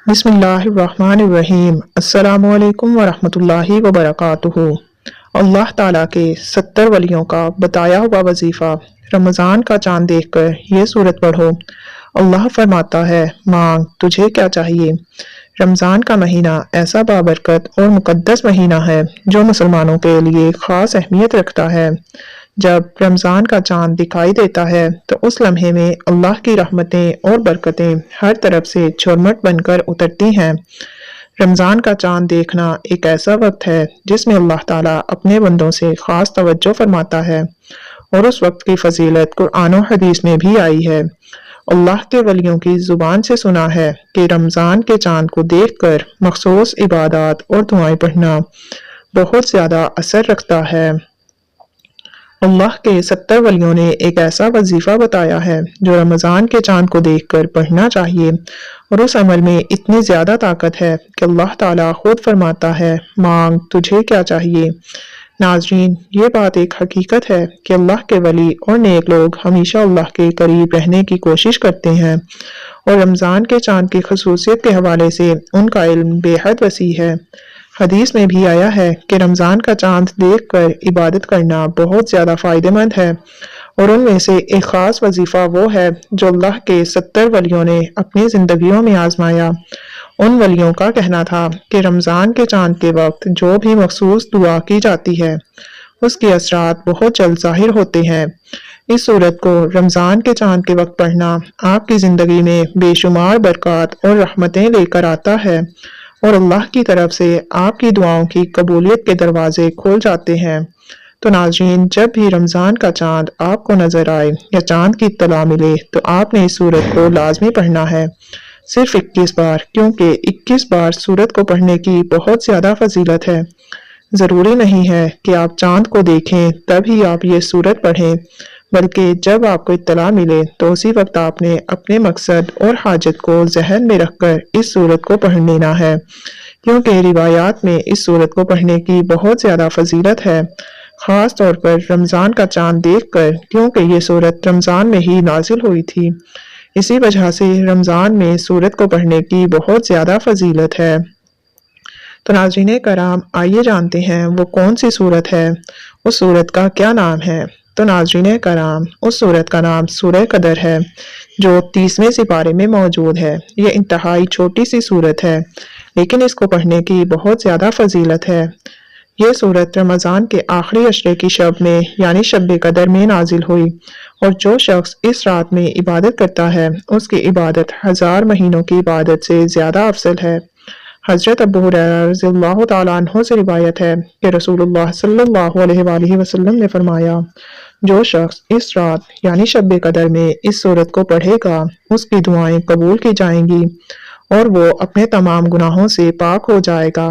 بسم اللہ الرحمن الرحیم۔ السلام علیکم ورحمۃ اللہ وبرکاتہ۔ اللہ تعالیٰ کے 70 ولیوں کا بتایا ہوا وظیفہ رمضان کا چاند دیکھ کر یہ سورت پڑھو۔ اللہ فرماتا ہے، مانگ تجھے کیا چاہیے۔ رمضان کا مہینہ ایسا بابرکت اور مقدس مہینہ ہے جو مسلمانوں کے لیے خاص اہمیت رکھتا ہے۔ جب رمضان کا چاند دکھائی دیتا ہے تو اس لمحے میں اللہ کی رحمتیں اور برکتیں ہر طرف سے جھرمٹ بن کر اترتی ہیں۔ رمضان کا چاند دیکھنا ایک ایسا وقت ہے جس میں اللہ تعالیٰ اپنے بندوں سے خاص توجہ فرماتا ہے، اور اس وقت کی فضیلت قرآن و حدیث میں بھی آئی ہے۔ اللہ کے ولیوں کی زبان سے سنا ہے کہ رمضان کے چاند کو دیکھ کر مخصوص عبادات اور دعائیں پڑھنا بہت زیادہ اثر رکھتا ہے۔ اللہ کے 70 ولیوں نے ایک ایسا وظیفہ بتایا ہے جو رمضان کے چاند کو دیکھ کر پڑھنا چاہیے، اور اس عمل میں اتنی زیادہ طاقت ہے کہ اللہ تعالیٰ خود فرماتا ہے، مانگ تجھے کیا چاہیے۔ ناظرین، یہ بات ایک حقیقت ہے کہ اللہ کے ولی اور نیک لوگ ہمیشہ اللہ کے قریب رہنے کی کوشش کرتے ہیں، اور رمضان کے چاند کی خصوصیت کے حوالے سے ان کا علم بے حد وسیع ہے۔ حدیث میں بھی آیا ہے کہ رمضان کا چاند دیکھ کر عبادت کرنا بہت زیادہ فائدہ مند ہے، اور ان میں سے ایک خاص وظیفہ وہ ہے جو اللہ کے 70 ولیوں نے اپنی زندگیوں میں آزمایا۔ ان ولیوں کا کہنا تھا کہ رمضان کے چاند کے وقت جو بھی مخصوص دعا کی جاتی ہے اس کے اثرات بہت جلد ظاہر ہوتے ہیں۔ اس سورت کو رمضان کے چاند کے وقت پڑھنا آپ کی زندگی میں بے شمار برکات اور رحمتیں لے کر آتا ہے، اور اللہ کی طرف سے آپ کی دعاؤں کی قبولیت کے دروازے کھول جاتے ہیں۔ تو ناظرین، جب بھی رمضان کا چاند آپ کو نظر آئے یا چاند کی اطلاع ملے تو آپ نے اس سورت کو لازمی پڑھنا ہے، صرف 21 بار، کیونکہ 21 بار سورت کو پڑھنے کی بہت زیادہ فضیلت ہے۔ ضروری نہیں ہے کہ آپ چاند کو دیکھیں تب ہی آپ یہ سورت پڑھیں، بلکہ جب آپ کو اطلاع ملے تو اسی وقت آپ نے اپنے مقصد اور حاجت کو ذہن میں رکھ کر اس سورت کو پڑھ لینا ہے، کیونکہ روایات میں اس سورت کو پڑھنے کی بہت زیادہ فضیلت ہے، خاص طور پر رمضان کا چاند دیکھ کر، کیونکہ یہ سورت رمضان میں ہی نازل ہوئی تھی۔ اسی وجہ سے رمضان میں سورت کو پڑھنے کی بہت زیادہ فضیلت ہے۔ تو ناظرین کرام، آئیے جانتے ہیں وہ کون سی سورت ہے، اس سورت کا کیا نام ہے۔ تو ناظرین کرام، اس سورت کا نام سورہ قدر ہے، جو 30ویں سپارے میں موجود ہے۔ یہ انتہائی چھوٹی سی سورت ہے، لیکن اس کو پڑھنے کی بہت زیادہ فضیلت ہے۔ یہ سورت رمضان کے آخری عشرے کی شب میں یعنی شب قدر میں نازل ہوئی، اور جو شخص اس رات میں عبادت کرتا ہے اس کی عبادت 1000 مہینوں کی عبادت سے زیادہ افضل ہے۔ حضرت ابو ہریرہ رضی اللہ تعالیٰ عنہ سے روایت ہے کہ رسول اللہ صلی اللہ علیہ وآلہ وسلم نے فرمایا، جو شخص اس رات یعنی شب قدر میں اس سورت کو پڑھے گا اس کی دعائیں قبول کی جائیں گی، اور وہ اپنے تمام گناہوں سے پاک ہو جائے گا۔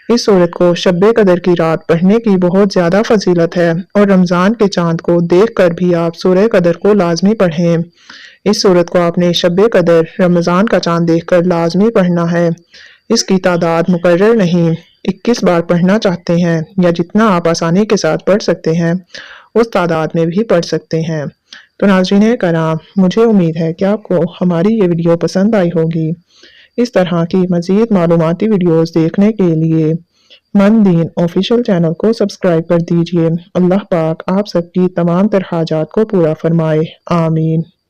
اس سورت کو شب قدر کی رات پڑھنے کی بہت زیادہ فضیلت ہے، اور رمضان کے چاند کو دیکھ کر بھی آپ سورہ قدر کو لازمی پڑھیں۔ اس سورت کو آپ نے شب قدر رمضان کا چاند دیکھ کر لازمی پڑھنا ہے۔ اس کی تعداد مقرر نہیں، 21 بار پڑھنا چاہتے ہیں یا جتنا آپ آسانی کے ساتھ پڑھ سکتے ہیں اس تعداد میں بھی پڑھ سکتے ہیں۔ تو ناظرین کرام، مجھے امید ہے کہ آپ کو ہماری یہ ویڈیو پسند آئی ہوگی۔ اس طرح کی مزید معلوماتی ویڈیوز دیکھنے کے لیے من دین آفیشیل چینل کو سبسکرائب کر دیجئے۔ اللہ پاک آپ سب کی تمام تر حاجات کو پورا فرمائے، آمین۔